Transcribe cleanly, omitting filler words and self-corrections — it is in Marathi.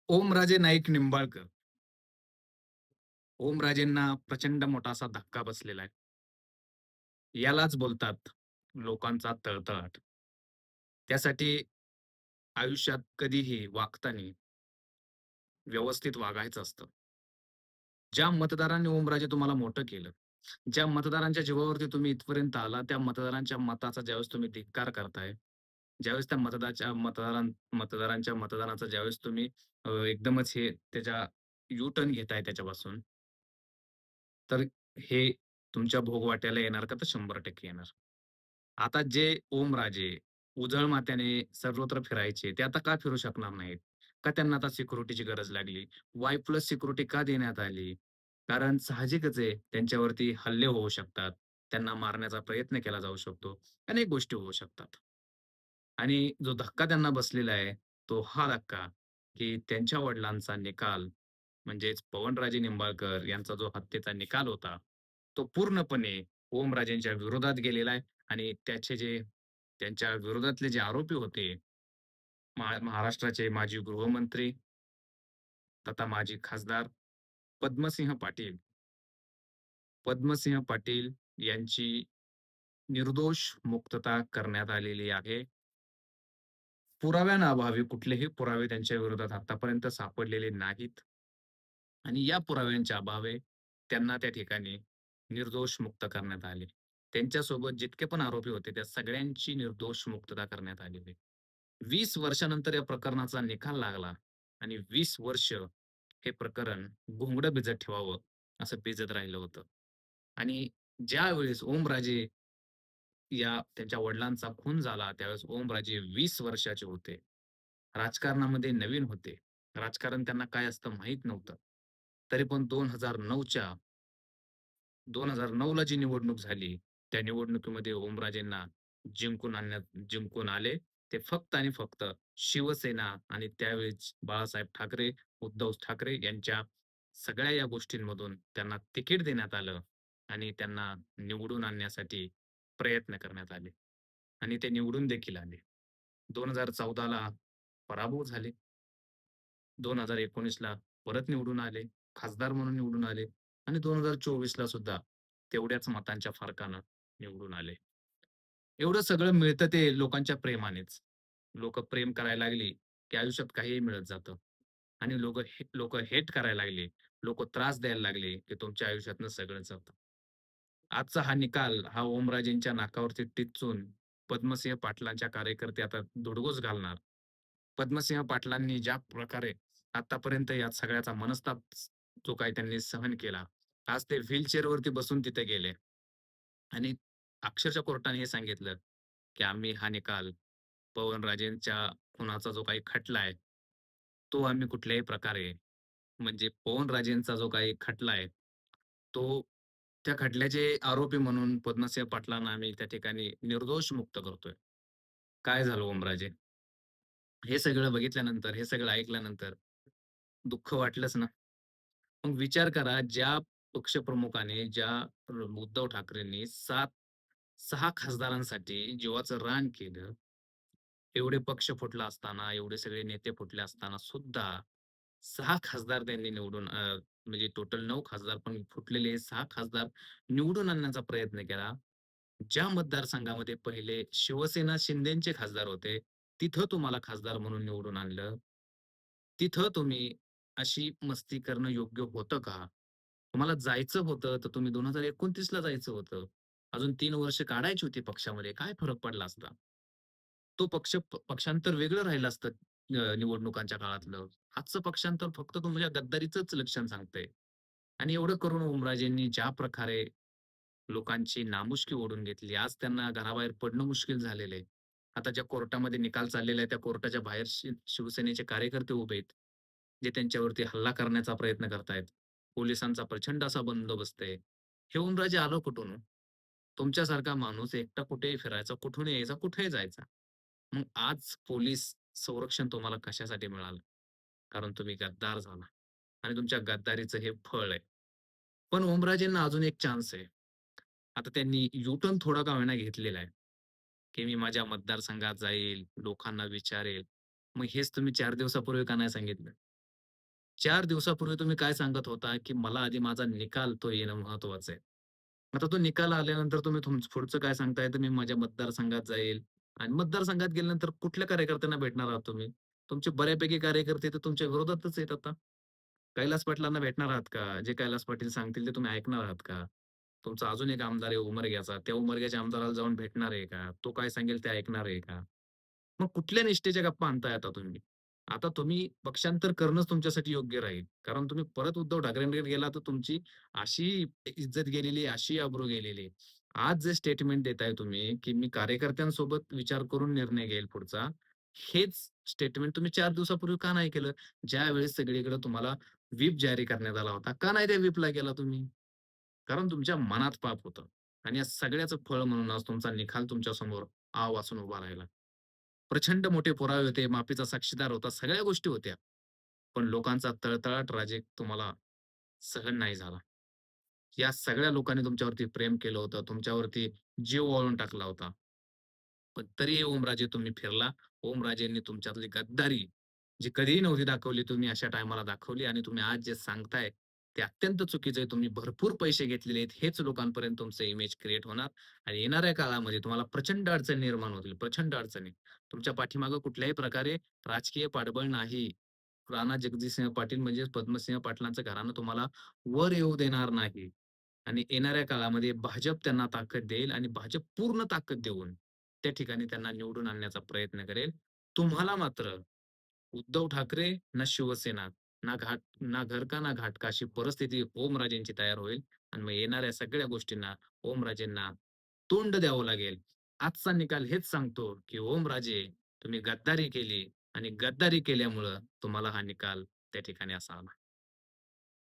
ओमराजे नाईक निंबाळकर. ओमराजेंना प्रचंड मोठा असा धक्का बसलेला आहे. यालाच बोलतात लोकांचा तळतळाट. त्यासाठी आयुष्यात कधीही वागताना व्यवस्थित वागायचं असतं. ज्या मतदारांनी ओमराजे तुम्हाला मोठं केलं, ज्या मतदारांच्या जीवावरती तुम्ही इथपर्यंत आला, त्या मतदारांच्या मताचा ज्यावेळेस तुम्ही धिक्कार करताय, ज्यावेळेस त्या मतदारांच्या मतदानाचा ज्यावेळेस तुम्ही एकदमच हे त्याच्या यू टर्न घेताय त्याच्यापासून, तर हे तुमच्या भोगवाट्याला येणार का? तर 100% येणार. आता जे ओमराजे उजळ माथ्याने सर्वत्र फिरायचे, ते आता का फिरू शकणार नाहीत? का त्यांना आता सिक्युरिटीची गरज लागली? वाय प्लस सिक्युरिटी का देण्यात आली? कारण साहजिकच आहे, त्यांच्यावरती हल्ले होऊ शकतात. त्यांना मारण्याचा प्रयत्न केला जाऊ शकतो. अनेक गोष्टी होऊ शकतात. आणि जो धक्का त्यांना बसलेला आहे, तो हा धक्का, की त्यांच्या वडिलांचा निकाल म्हणजेच पवनराजे निंबाळकर यांचा जो हत्येचा निकाल होता, तो पूर्णपणे ओमराजेंच्या विरोधात गेलेला आहे आणि त्यांच्या विरोधातले जे आरोपी होते, महाराष्ट्राचे माजी गृहमंत्री तथा माजी खासदार पद्मसिंह पाटील, पद्मसिंह पाटील यांची निर्दोष मुक्तता करण्यात आलेली आहे. पुराव्यांअभावी कुठलेही पुरावे त्यांच्या विरोधात आत्तापर्यंत सापडलेले नाहीत आणि या पुराव्यांच्या अभावे त्यांना त्या ठिकाणी निर्दोष मुक्त करण्यात आले. त्यांच्यासोबत जितके पण आरोपी होते, त्या सगळ्यांची निर्दोष मुक्तता करण्यात आलेली. 20 वर्षानंतर या प्रकरणाचा निकाल लागला आणि 20 वर्ष हे प्रकरण घोंगडं भिजत ठेवावं, असं भिजत राहिलं होतं. आणि ज्यावेळेस ओमराजे त्यांच्या वडिलांचा खून झाला, त्यावेळेस ओमराजे 20 वर्षाचे होते. राजकारणामध्ये नवीन होते. राजकारण त्यांना काय असतं माहीत नव्हतं. तरी पण 2009 ला जी निवडणूक झाली, त्या निवडणुकीमध्ये ओमराजेंना जिंकून आले. ते फक्त आणि फक्त शिवसेना आणि त्यावेळेस बाळासाहेब ठाकरे, उद्धव ठाकरे यांच्या सगळ्या या गोष्टींमधून त्यांना तिकीट देण्यात आलं आणि त्यांना निवडून आणण्यासाठी प्रयत्न करण्यात आले आणि ते निवडून देखील आले. 2014 ला पराभव झाले. 2019 ला परत निवडून आले. खासदार म्हणून निवडून आले आणि 2024 ला सुद्धा तेवढ्याच मतांच्या फरकानं निवडून आले. एवढं सगळं मिळतं ते लोकांच्या प्रेमानेच. लोकं प्रेम करायला लागली, की आयुष्यात काहीही मिळत जातं आणि लोकं हेट करायला लागले, लोकं त्रास द्यायला लागले, की तुमच्या आयुष्यातनं सगळं जातं. आजचा हा निकाल हा ओमराजेंच्या नाकावरती टिच्चून पद्मसिंह पाटलांच्या कार्यकर्ते आता धुडगूस घालणार. पद्मसिंह पाटलांनी ज्या प्रकारे आतापर्यंत या सगळ्याचा मनस्ताप जो काही त्यांनी सहन केला, आज ते व्हीलचेअरवरती बसून तिथे गेले आणि अक्षरशः कोर्टाने हे सांगितलं, की आम्ही हा निकाल पवनराजेंच्या खुनाचा जो काही खटला आहे, तो आम्ही कुठल्याही प्रकारे म्हणजे पवनराजेंचा जो काही खटला आहे, तो त्या खटल्याचे आरोपी म्हणून पद्मसिंह पाटलांना आम्ही त्या ठिकाणी निर्दोष मुक्त करतोय. काय झालं ओमराजे? हे सगळं बघितल्यानंतर, हे सगळं ऐकल्यानंतर दुःख वाटलंच ना. मग विचार करा, ज्या पक्षप्रमुखाने, उद्धव ठाकरेंनी 6 खासदारांसाठी जीवाचं रान केलं, एवढे पक्ष फुटला असताना, एवढे सगळे नेते फुटले असताना सुद्धा 6 खासदार त्यांनी म्हणजे टोटल 9 खासदार पण फुटलेले 6 खासदार निवडून आणण्याचा प्रयत्न केला. ज्या मतदारसंघामध्ये पहिले शिवसेना शिंदेचे खासदार होते, तिथं तुम्हाला खासदार म्हणून निवडून आणलं. तिथं तुम्ही अशी मस्ती करणं योग्य होतं का? तुम्हाला जायचं होतं, तर तुम्ही 2029 ला जायचं होतं. अजून 3 वर्ष काढायची होती पक्षामध्ये. काय फरक पडला असता? तो पक्षांतर वेगळं राहिलं असतं निवडणुकांच्या काळातलं. आजचं पक्षांतर फक्त तुमच्या गद्दारीचंच लक्षण सांगतंय. आणि एवढं करून ओमराजेंनी ज्या प्रकारे लोकांची नामुष्की ओढून घेतली. आज त्यांना घराबाहेर पडणं मुश्कील झालेलं आहे. आता ज्या कोर्टामध्ये निकाल चाललेला आहे, त्या कोर्टाच्या बाहेर शिवसेनेचे कार्यकर्ते उभे आहेत, जे त्यांच्यावरती हल्ला करण्याचा प्रयत्न करतायत. पोलिसांचा प्रचंड असा बंदोबस्त आहे. हे ओमराजे आलं कुठून हो? तुमच्यासारखा माणूस एकटा कुठेही फिरायचा, कुठून यायचा, कुठेही जायचा. मग आज पोलीस संरक्षण तुम्हाला कशासाठी मिळालं? कारण तुम्ही गद्दार झाला आणि तुमच्या गद्दारीचं हे फळ आहे. पण ओमराजेंना अजून एक चान्स आहे. आता त्यांनी यू-टर्न थोडा का होईना घेतलेला आहे, की मी माझ्या मतदारसंघात जाईल, लोकांना विचारेल. मग हेच तुम्ही 4 दिवसापूर्वी का नाही सांगितलं? 4 दिवसापूर्वी तुम्ही काय सांगत होता, की मला आधी माझा निकाल तो येणं महत्वाचं आहे. आता तो निकाल आल्यानंतर तुम्ही पुढचं काय सांगताय, तर मी माझ्या मतदारसंघात जाईल आणि मतदारसंघात गेल्यानंतर कुठल्या कार्यकर्त्यांना भेटणार आहात तुम्ही? तुमचे बऱ्यापैकी कार्यकर्ते तर तुमच्या विरोधातच आहेत आता. कैलास पाटलांना भेटणार आहात का? जे कैलास पाटील सांगतील ते तुम्ही ऐकणार आहात का? तुमचा अजून एक आमदार आहे उमरग्याचा, त्या उमरग्याच्या आमदाराला जाऊन भेटणार आहे का? तो काय सांगेल ते ऐकणार आहे का? मग कुठल्या निष्ठेच्या गप्पा आणताय आता तुम्ही? आता तुम्ही पक्षांतर करणंच तुमच्यासाठी योग्य राहील. कारण तुम्ही परत उद्धव ठाकरेंकडे गेला तर तुमची अशी इज्जत गेलेली आहे, अशी अब्रू गेलेली आहे. आज जे स्टेटमेंट देताय तुम्ही, की मी कार्यकर्त्यांसोबत विचार करून निर्णय घेईल पुढचा. हेच स्टेटमेंट तुम्ही 4 दिवसापूर्वी का नाही केलं? ज्यावेळेस सगळीकडे तुम्हाला व्हीप जारी करण्यात आला होता. का नाही त्या व्हीपला गेला तुम्ही? कारण तुमच्या मनात पाप होतं आणि या सगळ्याचं फळ म्हणून आज तुमचा निकाल तुमच्यासमोर आ वाचून उभा राहिला. प्रचंड मोठे पुरावे होते, माफीचा साक्षीदार होता, सगळ्या गोष्टी होत्या. पण लोकांचा तळतळाट राजे तुम्हाला सहन नाही झाला. या सगळ्या लोकांनी तुमच्यावरती प्रेम केलं होतं, तुमच्यावरती जीव ओवाळून टाकला होता. पण तरीही ओमराजे तुम्ही फिरला. ओमराजेंनी तुमच्यातली गद्दारी, जी कधीही नव्हती दाखवली, तुम्ही अशा टायमाला दाखवली आणि तुम्ही आज जे सांगताय, ते अत्यंत चुकीचं आहे. तुम्ही भरपूर पैसे घेतलेले आहेत. हेच लोकांपर्यंत तुमचं इमेज क्रिएट होणार आणि येणाऱ्या काळामध्ये तुम्हाला प्रचंड अडचणी निर्माण होतील, प्रचंड अडचणी. तुमच्या पाठीमागे कुठल्याही प्रकारे राजकीय पाठबळ नाही. राणा जगजितसिंह पाटील म्हणजेच पद्मसिंह पाटलांचं घराणं तुम्हाला वर येऊ देणार नाही. आणि येणाऱ्या काळामध्ये भाजप त्यांना ताकद देईल आणि भाजप पूर्ण ताकद देऊन त्या ठिकाणी त्यांना निवडून आणण्याचा प्रयत्न करेल. तुम्हाला मात्र उद्धव ठाकरे, ना शिवसेना, ना घर का ना घाट अशी परिस्थिती ओमराजेंची तयार होईल आणि मग येणाऱ्या सगळ्या गोष्टींना ओमराजेंना तोंड द्यावं लागेल. आजचा निकाल हेच सांगतो, की ओमराजे तुम्ही गद्दारी केली आणि गद्दारी केल्यामुळं तुम्हाला हा निकाल त्या ठिकाणी असा आला.